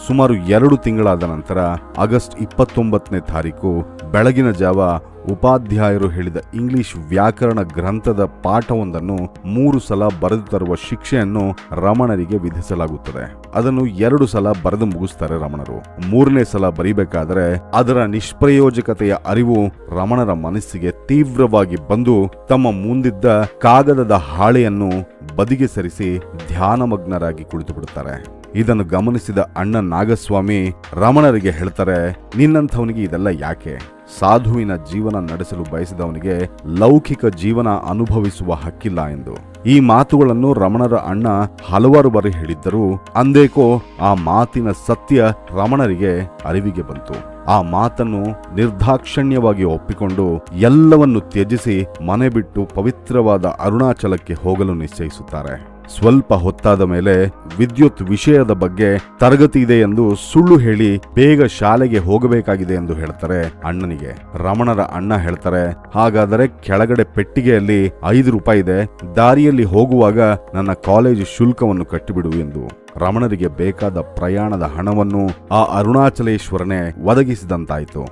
ಸುಮಾರು 2 ತಿಂಗಳಾದ ನಂತರ ಆಗಸ್ಟ್ 29ನೇ ತಾರೀಕು ಬೆಳಗಿನ ಜಾವ ಉಪಾಧ್ಯಾಯರು ಹೇಳಿದ ಇಂಗ್ಲಿಷ್ ವ್ಯಾಕರಣ ಗ್ರಂಥದ ಪಾಠವೊಂದನ್ನು 3 ಸಲ ಬರೆದು ತರುವ ಶಿಕ್ಷೆಯನ್ನು ರಮಣರಿಗೆ ವಿಧಿಸಲಾಗುತ್ತದೆ. ಅದನ್ನು 2 ಸಲ ಬರೆದು ಮುಗಿಸ್ತಾರೆ ರಮಣರು. 3ನೇ ಸಲ ಬರೀಬೇಕಾದರೆ ಅದರ ನಿಷ್ಪ್ರಯೋಜಕತೆಯ ಅರಿವು ರಮಣರ ಮನಸ್ಸಿಗೆ ತೀವ್ರವಾಗಿ ಬಂದು ತಮ್ಮ ಮುಂದಿದ್ದ ಕಾಗದದ ಹಾಳೆಯನ್ನು ಬದಿಗೆ ಸರಿಸಿ ಧ್ಯಾನಮಗ್ನರಾಗಿ ಕುಳಿತು ಬಿಡುತ್ತಾರೆ. ಇದನ್ನು ಗಮನಿಸಿದ ಅಣ್ಣ ನಾಗಸ್ವಾಮಿ ರಮಣರಿಗೆ ಹೇಳ್ತಾರೆ, ನಿನ್ನಂಥವನಿಗೆ ಇದೆಲ್ಲ ಯಾಕೆ? ಸಾಧುವಿನ ಜೀವನ ನಡೆಸಲು ಬಯಸಿದವನಿಗೆ ಲೌಕಿಕ ಜೀವನ ಅನುಭವಿಸುವ ಹಕ್ಕಿಲ್ಲ ಎಂದು. ಈ ಮಾತುಗಳನ್ನು ರಮಣರ ಅಣ್ಣ ಹಲವಾರು ಬಾರಿ ಹೇಳಿದ್ದರೂ ಅಂದೇಕೋ ಆ ಮಾತಿನ ಸತ್ಯ ರಮಣರಿಗೆ ಅರಿವಿಗೆ ಬಂತು. ಆ ಮಾತನ್ನು ನಿರ್ದಾಕ್ಷಣ್ಯವಾಗಿ ಒಪ್ಪಿಕೊಂಡು ಎಲ್ಲವನ್ನು ತ್ಯಜಿಸಿ ಮನೆ ಬಿಟ್ಟು ಪವಿತ್ರವಾದ ಅರುಣಾಚಲಕ್ಕೆ ಹೋಗಲು ನಿಶ್ಚಯಿಸುತ್ತಾರೆ. ಸ್ವಲ್ಪ ಹೊತ್ತಾದ ಮೇಲೆ ವಿದ್ಯುತ್ ವಿಷಯದ ಬಗ್ಗೆ ತರಗತಿ ಇದೆ ಎಂದು ಸುಳ್ಳು ಹೇಳಿ ಬೇಗ ಶಾಲೆಗೆ ಹೋಗಬೇಕಾಗಿದೆ ಎಂದು ಹೇಳ್ತಾರೆ ಅಣ್ಣನಿಗೆ. ರಮಣರ ಅಣ್ಣ ಹೇಳ್ತಾರೆ, ಹಾಗಾದರೆ ಕೆಳಗಡೆ ಪೆಟ್ಟಿಗೆಯಲ್ಲಿ 5 ರೂಪಾಯಿ ಇದೆ, ದಾರಿಯಲ್ಲಿ ಹೋಗುವಾಗ ನನ್ನ ಕಾಲೇಜು ಶುಲ್ಕವನ್ನು ಕಟ್ಟಿಬಿಡು ಎಂದು. ರಮಣರಿಗೆ ಬೇಕಾದ ಪ್ರಯಾಣದ ಹಣವನ್ನು ಆ ಅರುಣಾಚಲೇಶ್ವರನೇ ಒದಗಿಸಿದಂತಾಯಿತು.